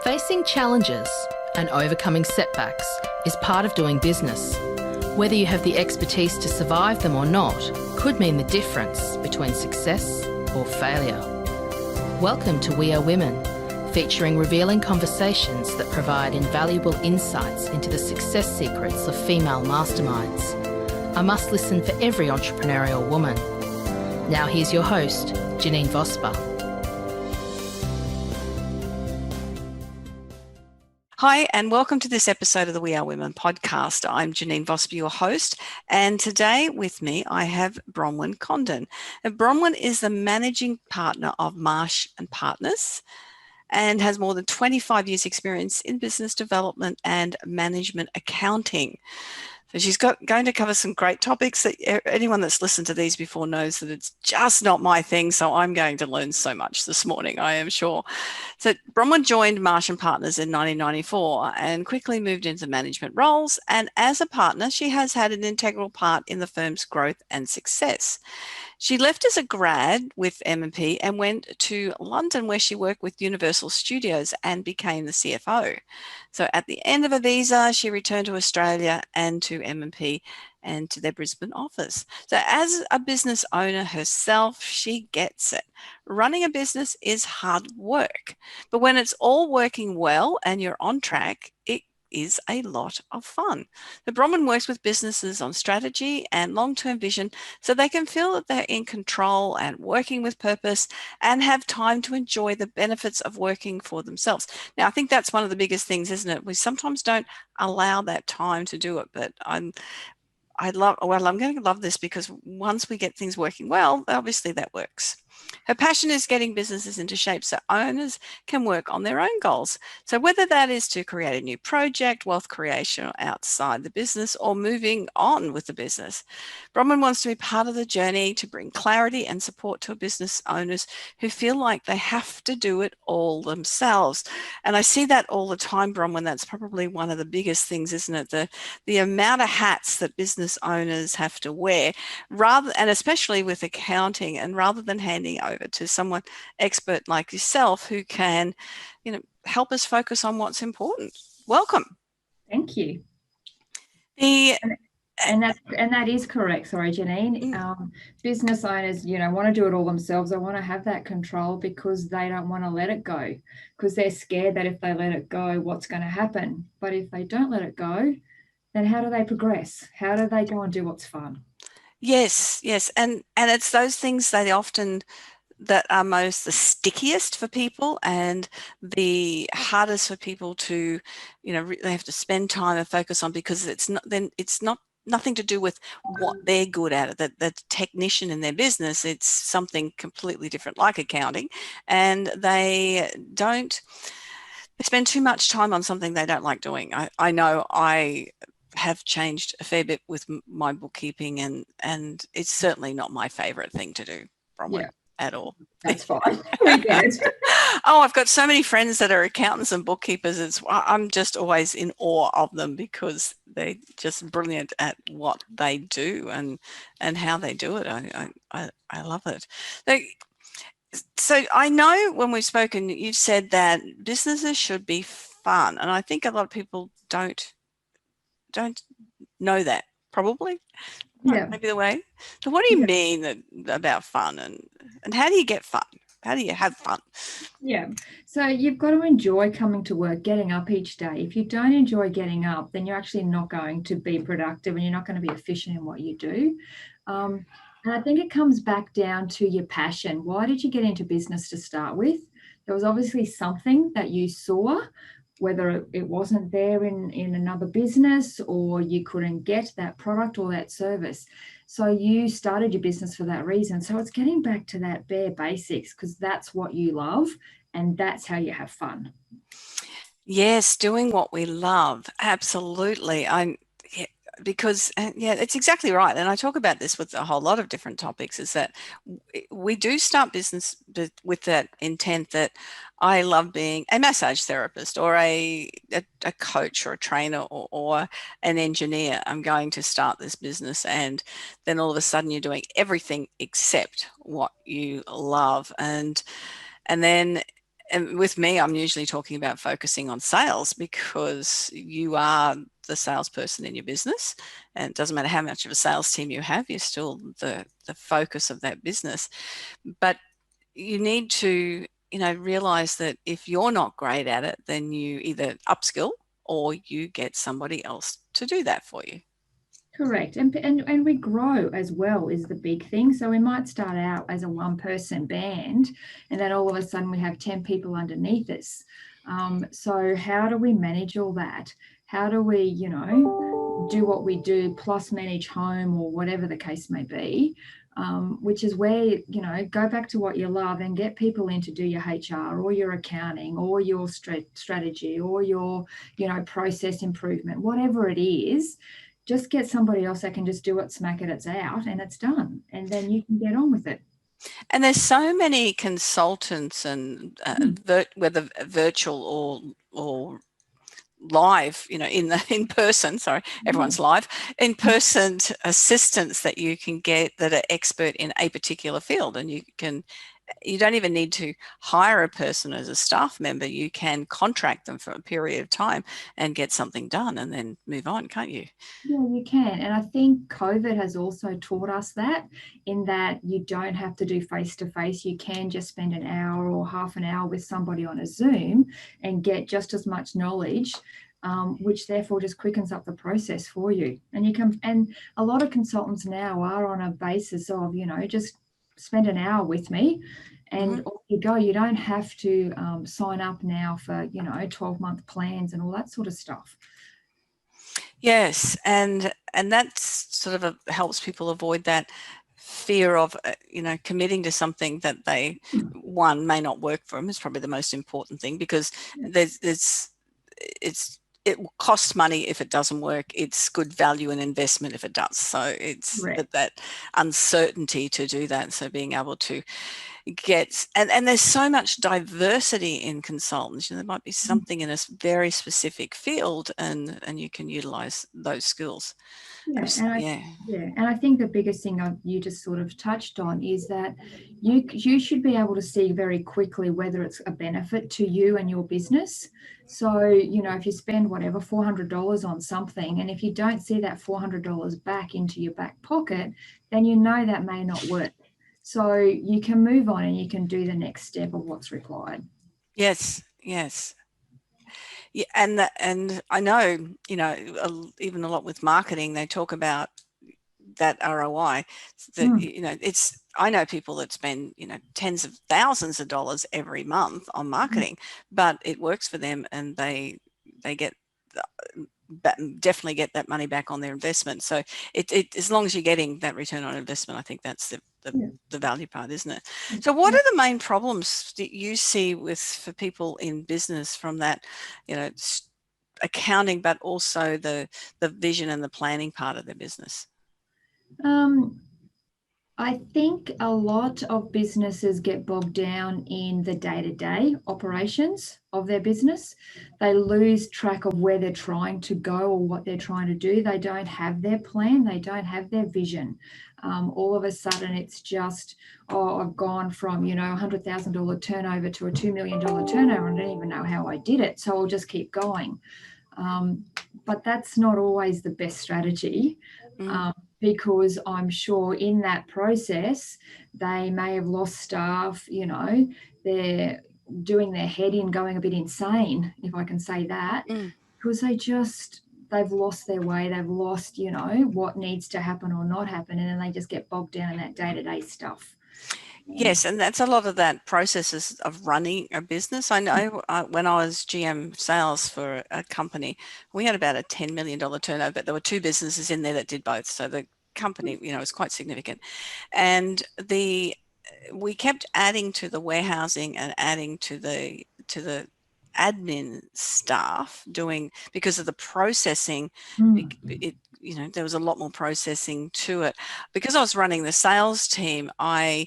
Facing challenges and overcoming setbacks is part of doing business. Whether you have the expertise to survive them or not could mean the difference between success or failure. Welcome to We Are Women, featuring revealing conversations that provide invaluable insights into the success secrets of female masterminds. A must listen for every entrepreneurial woman. Now here's your host, Janeen Vosper. Hi, and welcome to this episode of the We Are Women podcast. I'm Janeen Vosper, your host, and today with me I have Bronwyn Condon. And Bronwyn is the managing partner of Marsh and Partners and has more than 25 years experience in business development and management accounting. So she's going to cover some great topics that anyone that's listened to these before knows that it's just not my thing. So I'm going to learn so much this morning, I am sure. So Bronwyn joined Marsh and Partners in 1994 and quickly moved into management roles. And as a partner, she has had an integral part in the firm's growth and success. She left as a grad with M&P and went to London, where she worked with Universal Studios and became the CFO. So at the end of a visa, she returned to Australia and to M&P and to their Brisbane office. So as a business owner herself, she gets it. Running a business is hard work, but when it's all working well and you're on track, it is a lot of fun. The Bronwyn works with businesses on strategy and long-term vision so they can feel that they're in control and working with purpose and have time to enjoy the benefits of working for themselves. Now, I think that's one of the biggest things, isn't it? We sometimes don't allow that time to do it, but I'm going to love this because once we get things working well, obviously that works. Her passion is getting businesses into shape so owners can work on their own goals. So whether that is to create a new project, wealth creation outside the business, or moving on with the business, Bronwyn wants to be part of the journey to bring clarity and support to business owners who feel like they have to do it all themselves. And I see that all the time, Bronwyn. That's probably one of the biggest things, isn't it? The amount of hats that business owners have to wear, and especially with accounting, and rather than handing over to someone expert like yourself who can, help us focus on what's important. Welcome. Thank you. The And that is correct. Sorry, Janeen. Business owners, want to do it all themselves. They want to have that control because they don't want to let it go, because they're scared that if they let it go, what's going to happen? But if they don't let it go, then how do they progress? How do they go and do what's fun? Yes. And it's those things that are most the stickiest for people and the hardest for people to, they have to spend time and focus on, because it's nothing to do with what they're good at, the technician in their business. It's something completely different, like accounting, and they spend too much time on something they don't like doing. I know I have changed a fair bit with my bookkeeping, and it's certainly not my favorite thing to do, Bronwyn. Yeah. At all. That's fine. We get it. Oh, I've got so many friends that are accountants and bookkeepers. I'm just always in awe of them because they're just brilliant at what they do and how they do it. I love it. So I know when we've spoken, you've said that businesses should be fun, and I think a lot of people don't know that, probably. Yeah. Maybe the way. So what do you mean about fun, and how do you get fun? How do you have fun? Yeah. So you've got to enjoy coming to work, getting up each day. If you don't enjoy getting up, then you're actually not going to be productive and you're not going to be efficient in what you do. And I think it comes back down to your passion. Why did you get into business to start with? There was obviously something that you saw, whether it wasn't there in another business, or you couldn't get that product or that service. So you started your business for that reason. So it's getting back to that bare basics, because that's what you love and that's how you have fun. Yes, doing what we love. Absolutely. Because it's exactly right. And I talk about this with a whole lot of different topics, is that we do start business with that intent that I love being a massage therapist or a coach or a trainer or an engineer. I'm going to start this business, and then all of a sudden you're doing everything except what you love. And then and with me, I'm usually talking about focusing on sales, because you are the salesperson in your business, and it doesn't matter how much of a sales team you have, you're still the focus of that business. But you need to, realize that if you're not great at it, then you either upskill or you get somebody else to do that for you. Correct. And we grow as well is the big thing. So we might start out as a one-person band, and then all of a sudden we have 10 people underneath us. So how do we manage all that? How do we, do what we do plus manage home or whatever the case may be? Which is where, go back to what you love and get people in to do your HR or your accounting or your strategy or your, process improvement, whatever it is. Just get somebody else that can just do it, smack it, it's out, and it's done. And then you can get on with it. And there's so many consultants, and whether virtual or live, in person, sorry, everyone's live, in person assistants that you can get that are expert in a particular field. And you don't even need to hire a person as a staff member. You can contract them for a period of time and get something done and then move on, can't you? Yeah, you can. And I think COVID has also taught us that, in that you don't have to do face-to-face. You can just spend an hour or half an hour with somebody on a Zoom and get just as much knowledge, which therefore just quickens up the process for you. And a lot of consultants now are on a basis of, just spend an hour with me and off you go. You don't have to sign up now for 12-month plans and all that sort of stuff. Yes, and that's sort of helps people avoid that fear of committing to something that they one may not work for them is probably the most important thing, because it will cost money if it doesn't work. It's good value and investment if it does. So it's that uncertainty to do that. So being able to get, and there's so much diversity in consultants. There might be something in a very specific field, and you can utilize those skills. And I think the biggest thing you just sort of touched on is that you should be able to see very quickly whether it's a benefit to you and your business. So, if you spend whatever $400 on something, and if you don't see that $400 back into your back pocket, then that may not work. So you can move on and you can do the next step of what's required. Yes. Yeah, and I know, even a lot with marketing, they talk about that ROI. That I know people that spend tens of thousands of dollars every month on marketing, but it works for them, and they get definitely get that money back on their investment. So it as long as you're getting that return on investment, I think that's the value part, isn't it? So what are the main problems that you see for people in business from that, accounting, but also the vision and the planning part of their business? I think a lot of businesses get bogged down in the day-to-day operations of their business. They lose track of where they're trying to go or what they're trying to do. They don't have their plan. They don't have their vision. All of a sudden, it's just, I've gone from, $100,000 turnover to a $2 million turnover, and I don't even know how I did it. So I'll just keep going. But that's not always the best strategy. Because I'm sure in that process, they may have lost staff, they're doing their head in, going a bit insane, if I can say that, because they've lost their way. They've lost, what needs to happen or not happen. And then they just get bogged down in that day-to-day stuff. Yes, and that's a lot of that processes of running a business. I know when I was GM sales for a company, we had about a $10 million turnover, but there were two businesses in there that did both. So the company, was quite significant. And we kept adding to the warehousing and adding to the admin staff because of the processing. There was a lot more processing to it. Because I was running the sales team, I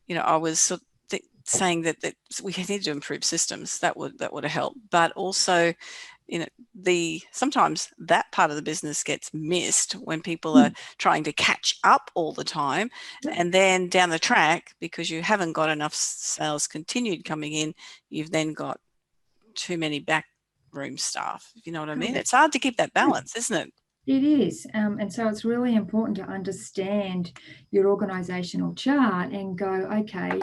was sort of saying that we need to improve systems. That would have helped. But also, sometimes that part of the business gets missed when people are trying to catch up all the time. And then down the track, because you haven't got enough sales continued coming in, you've then got too many backroom staff, if you know what I mean. It's hard to keep that balance, isn't it? It is. And so it's really important to understand your organizational chart and go, okay,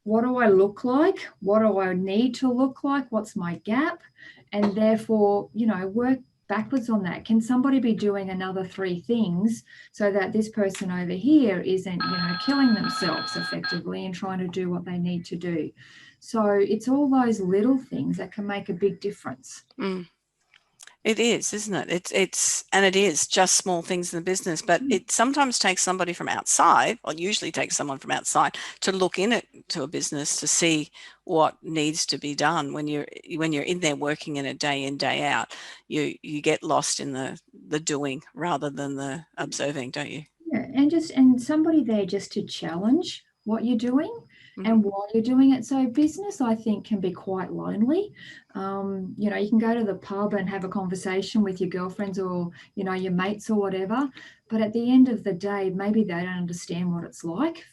what do I look like? What do I need to look like? What's my gap? And therefore, work backwards on that. Can somebody be doing another 3 things so that this person over here isn't, killing themselves effectively and trying to do what they need to do? So it's all those little things that can make a big difference. It is, isn't it? It is just small things in the business, but it sometimes takes somebody from outside, or usually takes someone from outside, to look into a business to see what needs to be done. When you're in there working in it day in, day out, you get lost in the doing rather than the observing, don't you? Yeah, and somebody there just to challenge what you're doing and why you're doing it. So business, I think, can be quite lonely. You can go to the pub and have a conversation with your girlfriends or, your mates or whatever. But at the end of the day, maybe they don't understand what it's like.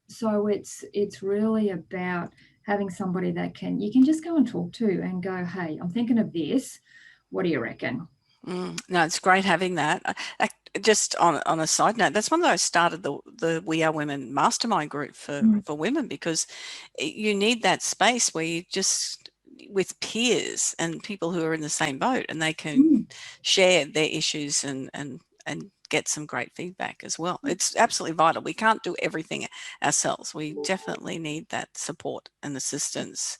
So it's really about having somebody that you can just go and talk to and go, hey, I'm thinking of this. What do you reckon? No, it's great having that. Just on a side note, that's when I started the We Are Women mastermind group for women, because you need that space where you just, with peers and people who are in the same boat, and they can share their issues and get some great feedback as well. It's absolutely vital. We can't do everything ourselves. We definitely need that support and assistance.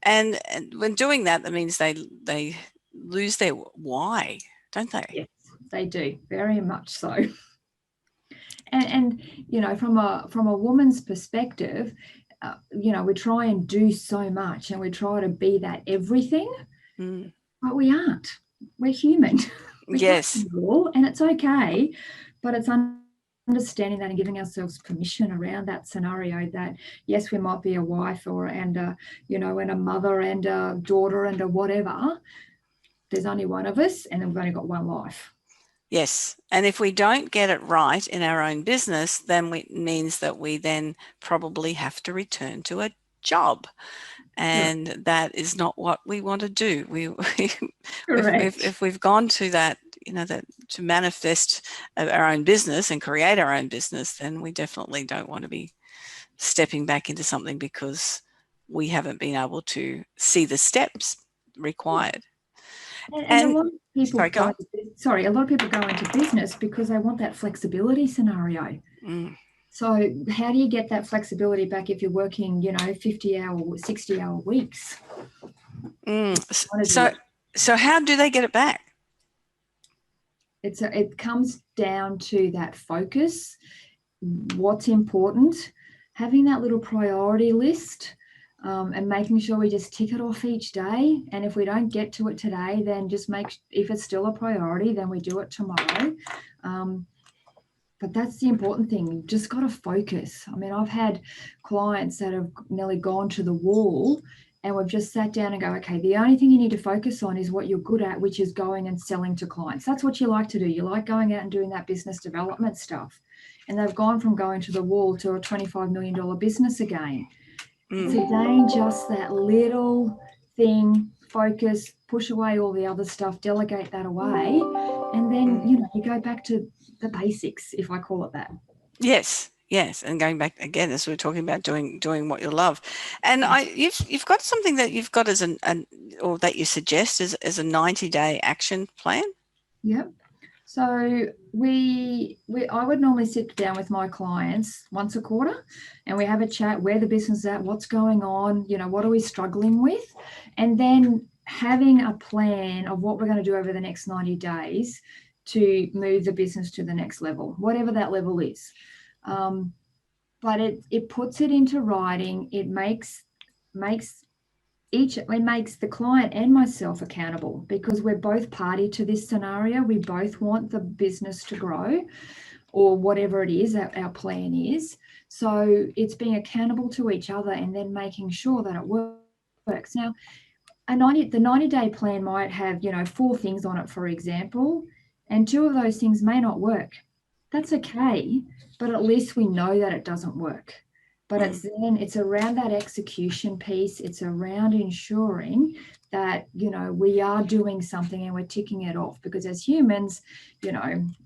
And when doing that, that means they lose their why, don't they? Yes, they do, very much so. And from a woman's perspective, we try and do so much and we try to be that everything, but we aren't. We're human. Yes. And it's okay, but it's understanding that and giving ourselves permission around that scenario that, yes, we might be a wife and a mother and a daughter and a whatever. There's only one of us and we've only got one life. Yes. And if we don't get it right in our own business, then it means that we then probably have to return to a job. And that is not what we want to do. If we've gone to that, that to manifest our own business and create our own business, then we definitely don't want to be stepping back into something because we haven't been able to see the steps required. And a lot of people a lot of people go into business because they want that flexibility scenario. So how do you get that flexibility back if you're working, 50-hour, 60-hour weeks? So how do they get it back? It comes down to that focus, what's important, having that little priority list, and making sure we just tick it off each day. And if we don't get to it today, then just if it's still a priority, then we do it tomorrow. But that's the important thing. You've just got to focus. I mean, I've had clients that have nearly gone to the wall and we've just sat down and go, okay, the only thing you need to focus on is what you're good at, which is going and selling to clients. That's what you like to do. You like going out and doing that business development stuff. And they've gone from going to the wall to a $25 million business again. It's again just that little thing, focus, push away all the other stuff, delegate that away, and then you go back to the basics, if I call it that. Yes, and going back again, as we were talking about, doing what you love, and you've got something that you've got as or that you suggest as a 90-day action plan. Yep. So I would normally sit down with my clients once a quarter and we have a chat, where the business is at, what's going on, what are we struggling with, and then having a plan of what we're going to do over the next 90 days to move the business to the next level, whatever that level is. But it puts it into writing. It makes the client and myself accountable because we're both party to this scenario. We both want the business to grow or whatever it is that our plan is. So it's being accountable to each other and then making sure that it works. Now, the 90-day plan might have, 4 things on it, for example, and 2 of those things may not work. That's okay, but at least we know that it doesn't work. But it's around that execution piece. It's around ensuring that, we are doing something and we're ticking it off, because as humans,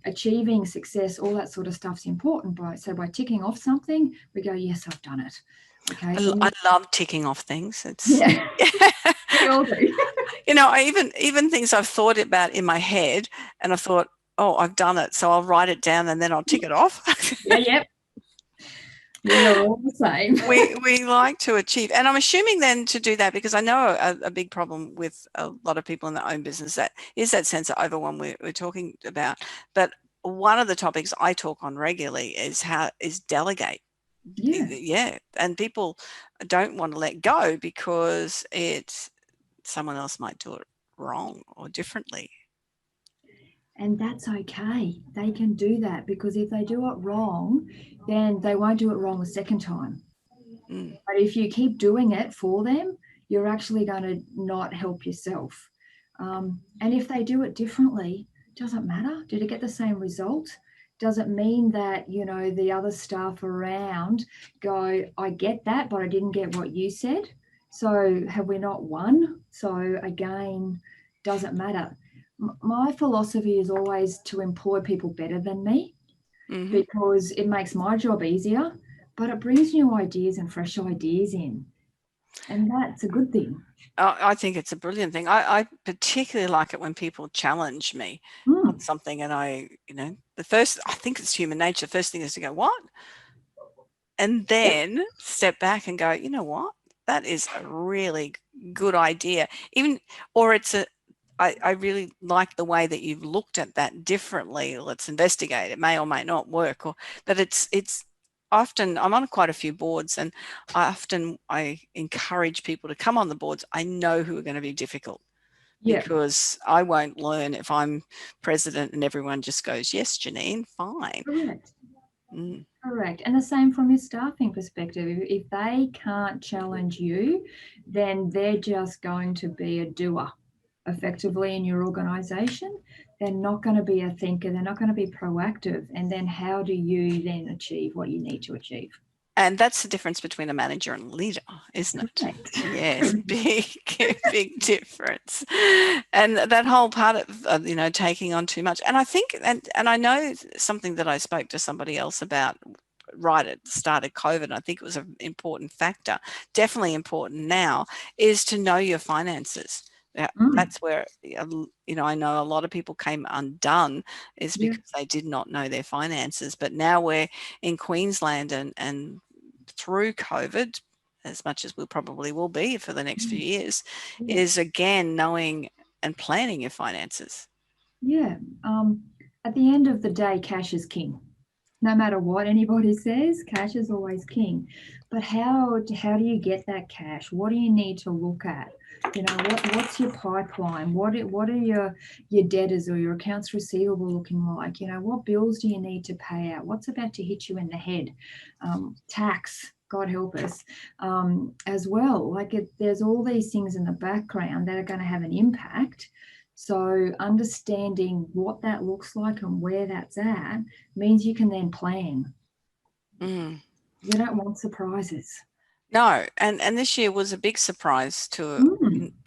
achieving success, all that sort of stuff's important. So by ticking off something, we go, yes, I've done it. Okay. I love ticking off things. Yeah. We all do. I even things I've thought about in my head, and I thought, oh, I've done it, so I'll write it down and then I'll tick it off. Yep. We are all the same. we like to achieve, and I'm assuming then to do that, because I know a big problem with a lot of people in their own business, that is that sense of overwhelm we're talking about. But one of the topics I talk on regularly is delegate. Yeah, and people don't want to let go because someone else might do it wrong or differently. And that's okay. They can do that, because if they do it wrong, then they won't do it wrong the second time. But if you keep doing it for them, you're actually going to not help yourself. And if they do it differently, doesn't matter. Did it get the same result? Does it mean that, the other staff around go, I get that, but I didn't get what you said? So have we not won? So again, doesn't matter. My philosophy is always to employ people better than me, because it makes my job easier, but it brings new ideas and fresh ideas in. And that's a good thing. I think it's a brilliant thing. I particularly like it when people challenge me on something, and I think it's human nature. The first thing is to go, what? And then step back and go, you know what? That is a really good idea. I really like the way that you've looked at that differently. Let's investigate. It may or may not work, but it's often, I'm on quite a few boards, and I encourage people to come on the boards I know who are going to be difficult, because I won't learn if I'm president and everyone just goes, yes, Janeen, fine. Correct. Correct. And the same from your staffing perspective. If they can't challenge you, then they're just going to be a doer effectively in your organisation. They're not going to be a thinker. They're not going to be proactive. And then how do you then achieve what you need to achieve? And that's the difference between a manager and a leader, isn't it? Correct. Yes, big difference. And that whole part of taking on too much. And I think, and I know something that I spoke to somebody else about right at the start of COVID, and I think it was an important factor, definitely important now, is to know your finances. That's where, I know a lot of people came undone is because they did not know their finances. But now we're in Queensland and through COVID, as much as we probably will be for the next few years, is again knowing and planning your finances. Yeah. At the end of the day, cash is king. No matter what anybody says, cash is always king. But how do you get that cash? What do you need to look at? What's your pipeline? What are your debtors or your accounts receivable looking like? What bills do you need to pay out? What's about to hit you in the head? Tax, God help us, as well. There's all these things in the background that are going to have an impact. So understanding what that looks like and where that's at means you can then plan. You don't want surprises. No, and this year was a big surprise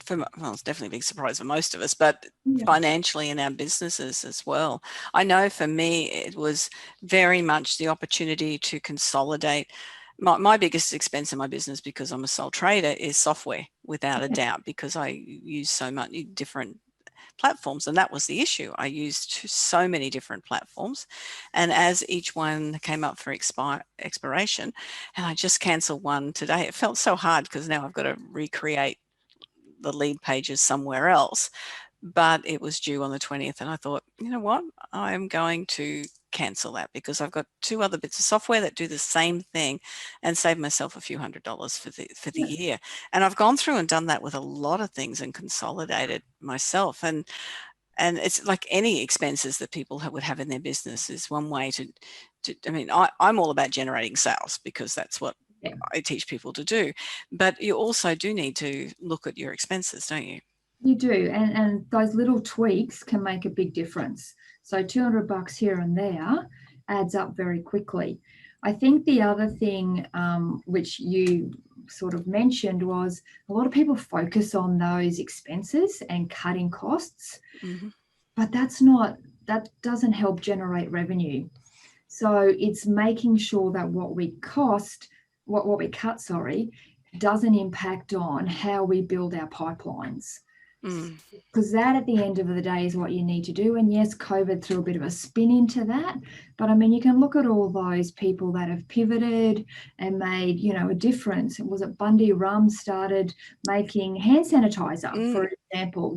it's definitely a big surprise for most of us, but financially in our businesses as well. I know for me, it was very much the opportunity to consolidate. My biggest expense in my business, because I'm a sole trader, is software, without a doubt, because I use so many different platforms, and that was the issue. I used so many different platforms, and as each one came up for expiration, and I just cancelled one today, it felt so hard because now I've got to recreate the lead pages somewhere else, but it was due on the 20th, and I thought, you know what, I'm going to cancel that because I've got 2 other bits of software that do the same thing and save myself a few $100s for the year. And I've gone through and done that with a lot of things and consolidated myself. And it's like any expenses that people would have in their business is one way to I mean, I'm all about generating sales, because that's what I teach people to do. But you also do need to look at your expenses, don't you? You do, and those little tweaks can make a big difference. So $200 here and there adds up very quickly. I think the other thing which you sort of mentioned was a lot of people focus on those expenses and cutting costs, but that doesn't help generate revenue. So it's making sure that what we cut, doesn't impact on how we build our pipelines. Because that at the end of the day is what you need to do. And yes, COVID threw a bit of a spin into that. But I mean, you can look at all those people that have pivoted and made, a difference. Was it Bundy Rum started making hand sanitizer, for example?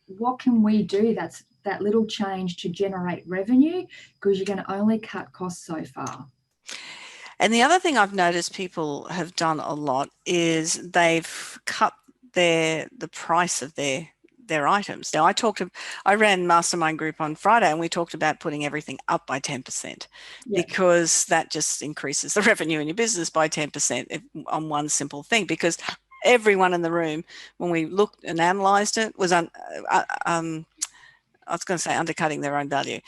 What can we do that's that little change to generate revenue? Because you're going to only cut costs so far. And the other thing I've noticed people have done a lot is they've cut the price of their items. Now I ran Mastermind Group on Friday, and we talked about putting everything up by 10%, because that just increases the revenue in your business by 10% on one simple thing. Because everyone in the room, when we looked and analyzed it, was I was going to say undercutting their own value.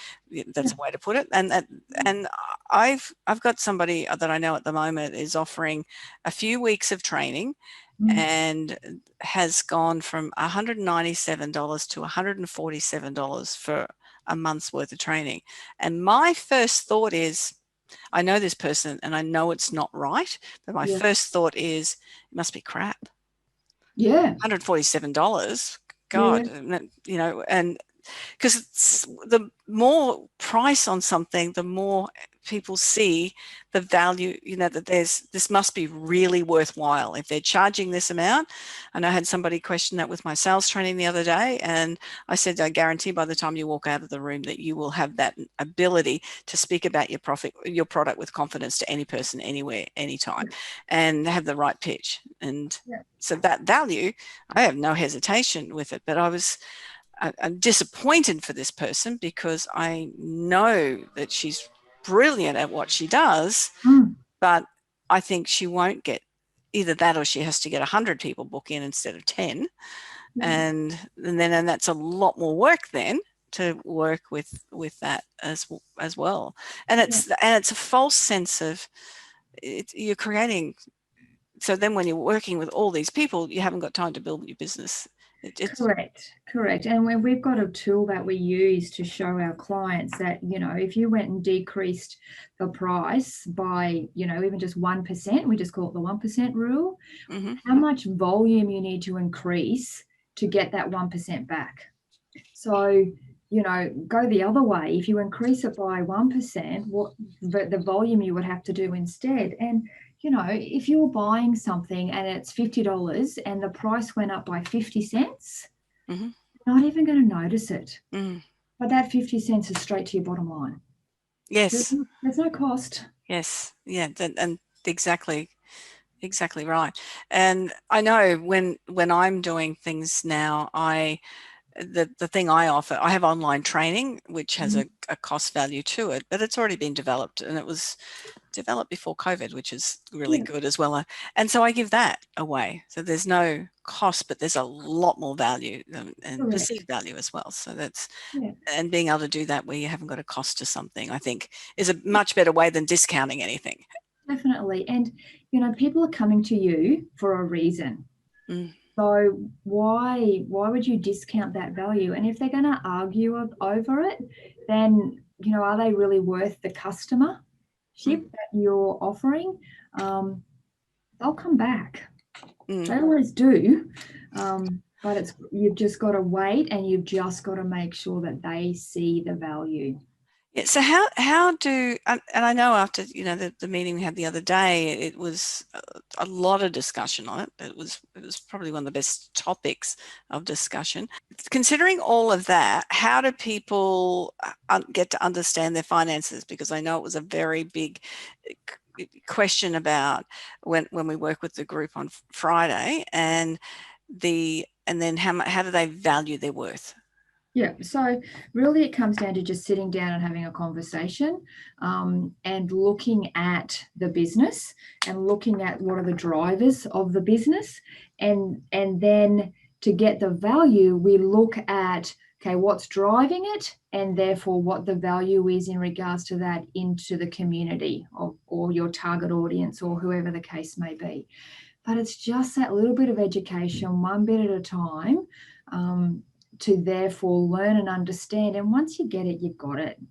That's a way to put it. And I've got somebody that I know at the moment is offering a few weeks of training and has gone from $197 to $147 for a month's worth of training. And my first thought is, I know this person and I know it's not right, but my first thought is it must be crap. Yeah. $147. God, and because the more price on something, the more people see the value, that this must be really worthwhile if they're charging this amount. And I had somebody question that with my sales training the other day, and I said, I guarantee by the time you walk out of the room that you will have that ability to speak about your product with confidence to any person, anywhere, anytime, and have the right pitch. And so that value, I have no hesitation with it. But I'm disappointed for this person, because I know that she's brilliant at what she does, but I think she won't get either that, or she has to get 100 people book in instead of 10. And that's a lot more work then to work with that as well. And it's a false sense of you're creating. So then when you're working with all these people, you haven't got time to build your business. Correct. And when we've got a tool that we use to show our clients that, if you went and decreased the price by, even just 1%, we just call it the 1% rule, how much volume you need to increase to get that 1% back. So, go the other way. If you increase it by 1%, what the volume you would have to do instead. And if you're buying something and it's $50 and the price went up by 50 cents, you're not even going to notice it. But that 50 cents is straight to your bottom line. Yes. There's no cost. Yes. Yeah. And exactly right. And I know when I'm doing things now, the thing I offer, I have online training, which has a cost value to it, but it's already been developed, and it was developed before COVID, which is really good as well. And so I give that away. So there's no cost, but there's a lot more value and perceived value as well. So that's, and being able to do that where you haven't got a cost to something, I think is a much better way than discounting anything. Definitely. And, people are coming to you for a reason. So why would you discount that value? And if they're going to argue over it, then, are they really worth the customership that you're offering? They'll come back. They always do. But you've just got to wait, and you've just got to make sure that they see the value. Yeah, so how do, and I know after, the meeting we had the other day, it was a lot of discussion on it. It was probably one of the best topics of discussion. Considering all of that, how do people get to understand their finances? Because I know it was a very big question about when we work with the group on Friday, and then how do they value their worth? Yeah, so really it comes down to just sitting down and having a conversation, and looking at the business and looking at what are the drivers of the business. And then to get the value, we look at, okay, what's driving it, and therefore what the value is in regards to that into the community or your target audience or whoever the case may be. But it's just that little bit of education, one bit at a time, to therefore learn and understand. And once you get it, you've got it.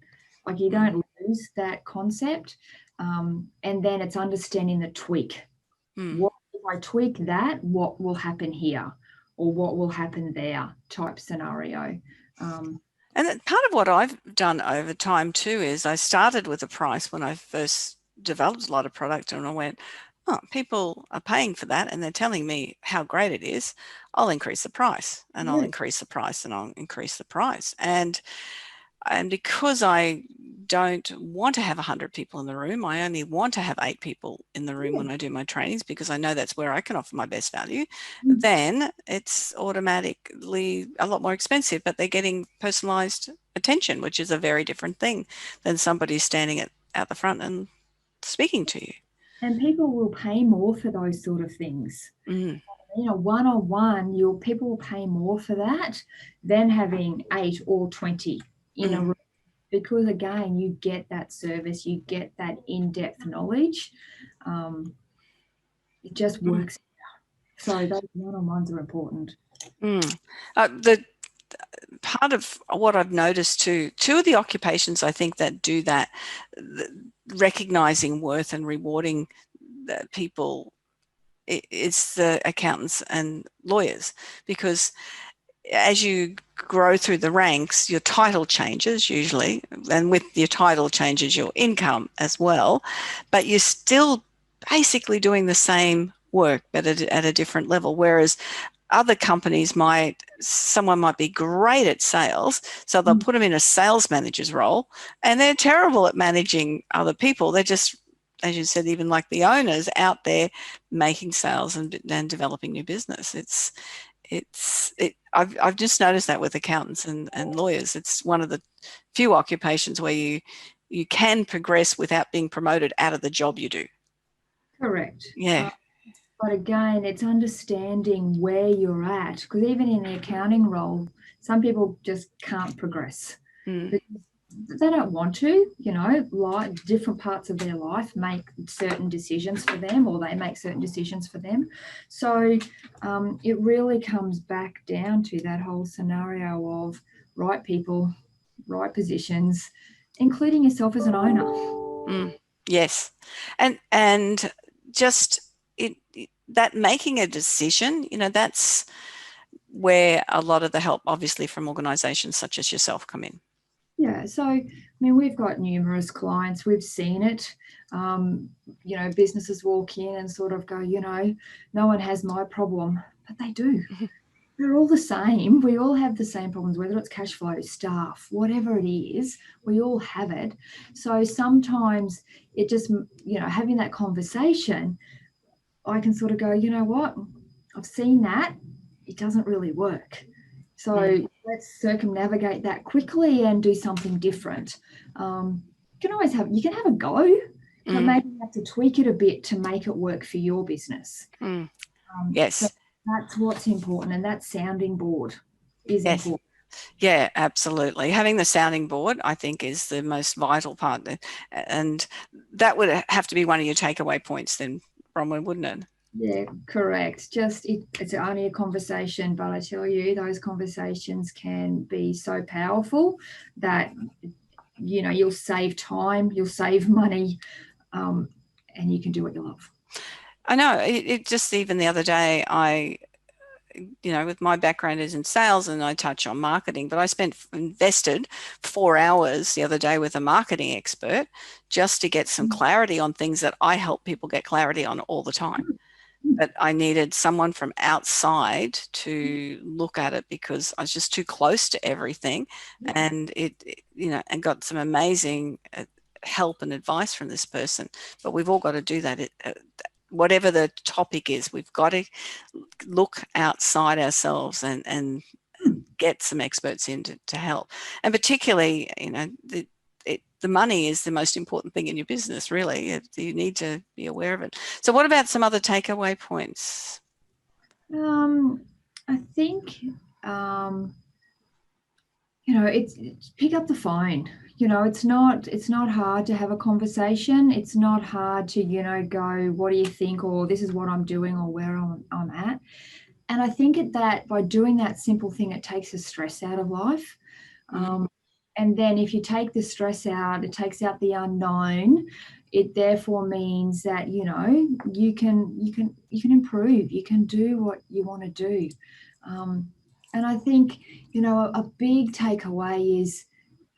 Like, you don't lose that concept. And then it's understanding the tweak. What if I tweak that, what will happen here, or what will happen there type scenario. And part of what I've done over time too is I started with a price when I first developed a lot of product, and I went, oh, people are paying for that and they're telling me how great it is. I'll increase the price, and I'll increase the price, and I'll increase the price. And because I don't want to have 100 people in the room, I only want to have 8 people in the room when I do my trainings, because I know that's where I can offer my best value. Then it's automatically a lot more expensive, but they're getting personalized attention, which is a very different thing than somebody standing at the front and speaking to you. And people will pay more for those sort of things. One-on-one, people will pay more for that than having 8 or 20 in a room, because again, you get that service, you get that in-depth knowledge. It just works. So those one-on-ones are important. The part of what I've noticed too, 2 of the occupations I think that do that, recognizing worth and rewarding the people, it's the accountants and lawyers, because as you grow through the ranks, your title changes usually, and with your title changes your income as well, but you're still basically doing the same work but at a different level. Whereas other companies someone might be great at sales, so they'll put them in a sales manager's role, and they're terrible at managing other people. They're just, as you said, even like the owners out there making sales and developing new business. I've just noticed that with accountants and lawyers. It's one of the few occupations where you can progress without being promoted out of the job you do. Correct. Yeah. But again, it's understanding where you're at, because even in the accounting role, some people just can't progress. They don't want to, like different parts of their life make certain decisions for them, or they make certain decisions for them. So it really comes back down to that whole scenario of right people, right positions, including yourself as an owner. Yes. And just that making a decision, that's where a lot of the help, obviously, from organizations such as yourself come in. Yeah, so we've got numerous clients. We've seen it. Businesses walk in and sort of go, no one has my problem, but they do. They're all the same. We all have the same problems, whether it's cash flow, staff, whatever it is, we all have it. So sometimes it just, having that conversation, I can sort of go, you know what, I've seen that. It doesn't really work. So let's circumnavigate that quickly and do something different. You can have a go, but maybe you have to tweak it a bit to make it work for your business. Yes. So that's what's important, and that sounding board is important. Yeah, absolutely. Having the sounding board, I think, is the most vital part, and that would have to be one of your takeaway points then, Bronwyn, wouldn't it? Yeah, correct. Just it's only a conversation, but I tell you, those conversations can be so powerful that you'll save time, you'll save money, and you can do what you love. I know. It just, even the other day, with my background is in sales and I touch on marketing, but I invested 4 hours the other day with a marketing expert just to get some clarity on things that I help people get clarity on all the time. But I needed someone from outside to look at it, because I was just too close to everything, and and got some amazing help and advice from this person. But we've all got to do that. Whatever the topic is, we've got to look outside ourselves and get some experts in to help. And particularly, the money is the most important thing in your business, really. You need to be aware of it. So what about some other takeaway points? I think, it's pick up the phone. It's not hard to have a conversation. It's not hard to, go, what do you think? Or this is what I'm doing, or where I'm at. And I think that by doing that simple thing, it takes the stress out of life. And then if you take the stress out, it takes out the unknown. It therefore means that, you can improve, you can do what you want to do. And I think, a big takeaway is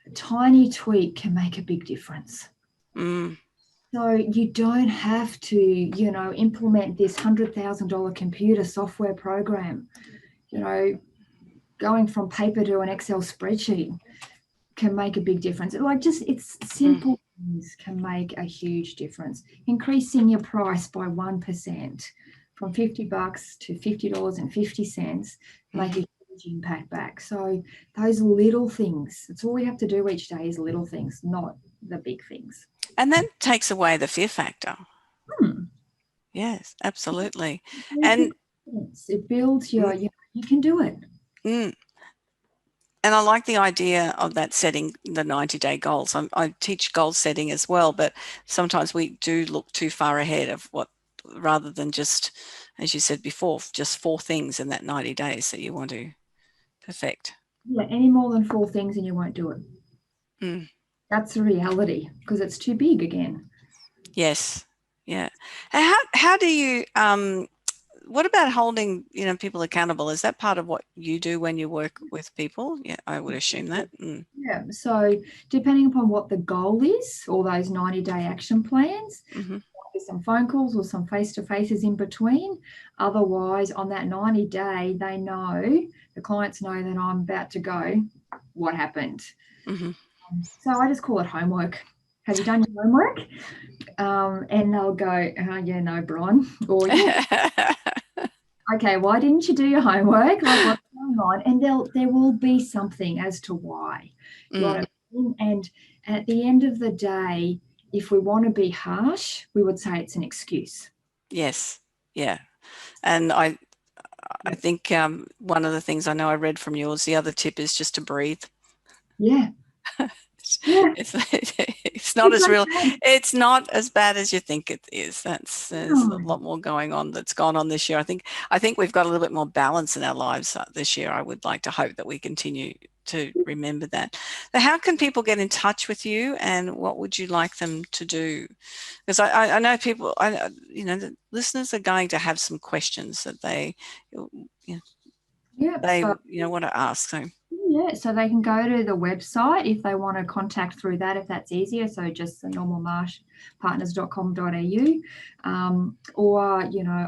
a tiny tweak can make a big difference. So you don't have to, implement this $100,000 computer software program. Going from paper to an Excel spreadsheet can make a big difference. It's simple things can make a huge difference. Increasing your price by 1% from $50 to $50.50 make a huge impact back. So those little things, that's all we have to do each day, is little things, not the big things. And that takes away the fear factor. Yes, absolutely. And it builds your, you can do it. And I like the idea of that, setting the 90-day goals. I teach goal setting as well, but sometimes we do look too far ahead of what, rather than just, as you said before, just 4 things in that 90 days that you want to perfect. Yeah, any more than 4 things and you won't do it. That's the reality, because it's too big again. Yes. Yeah. And how do you, what about holding, people accountable? Is that part of what you do when you work with people? Yeah, I would assume that. Yeah. So depending upon what the goal is, or those 90-day action plans, some phone calls or some face-to-faces in between. Otherwise, on that 90-day, the clients know that I'm about to go, what happened? So I just call it homework. Have you done your homework? And they'll go, yeah, no, Bron. Or, yeah. Okay, why didn't you do your homework? Like, what's going on? And there will be something as to why. You know what I mean? And at the end of the day, if we want to be harsh, we would say it's an excuse. Yes. Yeah. And I think one of the things I know I read from yours, the other tip is just to breathe. Yeah. It's not as real. It's not as bad as you think it is. There's a lot more going on that's gone on this year. I think we've got a little bit more balance in our lives this year. I would like to hope that we continue to remember that. So how can people get in touch with you, and what would you like them to do? Because I know people, the listeners are going to have some questions that they want to ask. So. Yeah, so they can go to the website if they want to contact through that, if that's easier. So just the normal marshpartners.com.au. Or,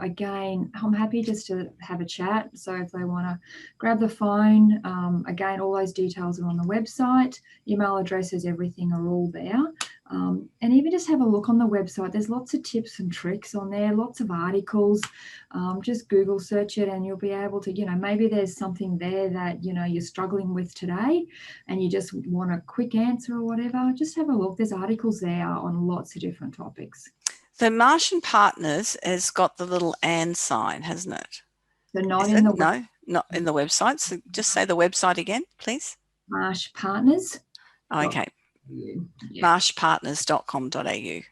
again, I'm happy just to have a chat. So if they want to grab the phone, again, all those details are on the website. Email addresses, everything are all there. And even just have a look on the website. There's lots of tips and tricks on there, lots of articles. Just Google search it and you'll be able to, maybe there's something there that, you're struggling with today and you just want a quick answer or whatever. Just have a look. There's articles there on lots of different topics. So Marsh and Partners has got the little and sign, hasn't it? So not in the website. So just say the website again, please. Marsh Partners. Okay. Yeah. marshpartners.com.au. Yeah.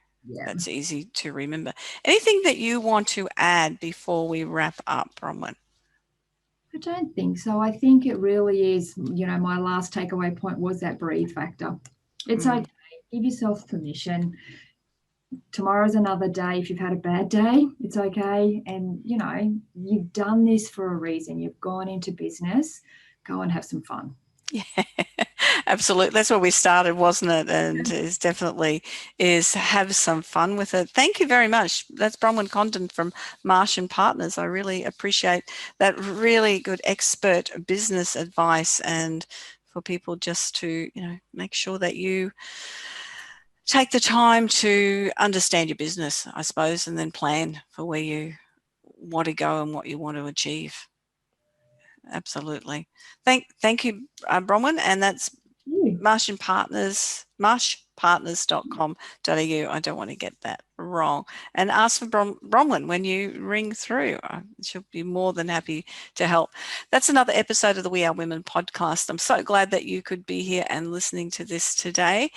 That's easy to remember. Anything that you want to add before we wrap up, Bronwyn? I don't think so. I think it really is, my last takeaway point was that breathe factor. It's okay. Give yourself permission. Tomorrow's another day. If you've had a bad day, it's okay. And, you've done this for a reason. You've gone into business. Go and have some fun. Yeah, absolutely. That's where we started, wasn't it? And is definitely have some fun with it. Thank you very much. That's Bronwyn Condon from Marsh and Partners. I really appreciate that really good expert business advice, and for people just to, make sure that you take the time to understand your business, I suppose, and then plan for where you want to go and what you want to achieve. absolutely. Thank you, Bronwyn, and that's Marsh and Partners, marshpartners.com.au. I don't want to get that wrong. And ask for Bronwyn when you ring through. She'll be more than happy to help. That's another episode of the We Are Women podcast. I'm so glad that you could be here and listening to this today.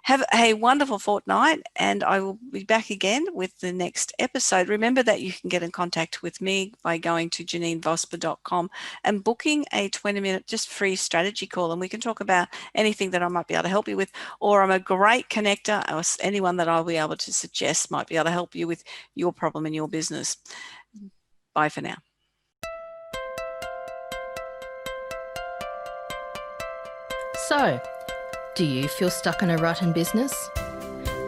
Have a wonderful fortnight, and I will be back again with the next episode. Remember that you can get in contact with me by going to janeenvosper.com and booking a 20-minute just free strategy call, and we can talk about anything that I might be able to help you with, or I'm a great connector, or anyone that I'll be able to suggest might be able to help you with your problem in your business. Bye for now. So, do you feel stuck in a rut in business?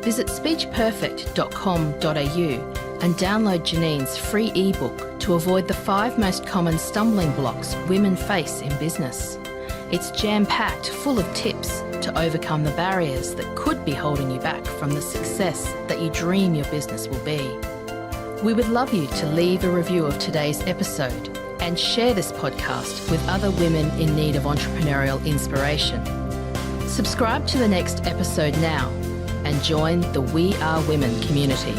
Visit speechperfect.com.au and download Janeen's free ebook to avoid the 5 most common stumbling blocks women face in business. It's jam-packed full of tips to overcome the barriers that could be holding you back from the success that you dream your business will be. We would love you to leave a review of today's episode and share this podcast with other women in need of entrepreneurial inspiration. Subscribe to the next episode now and join the We Are Women community.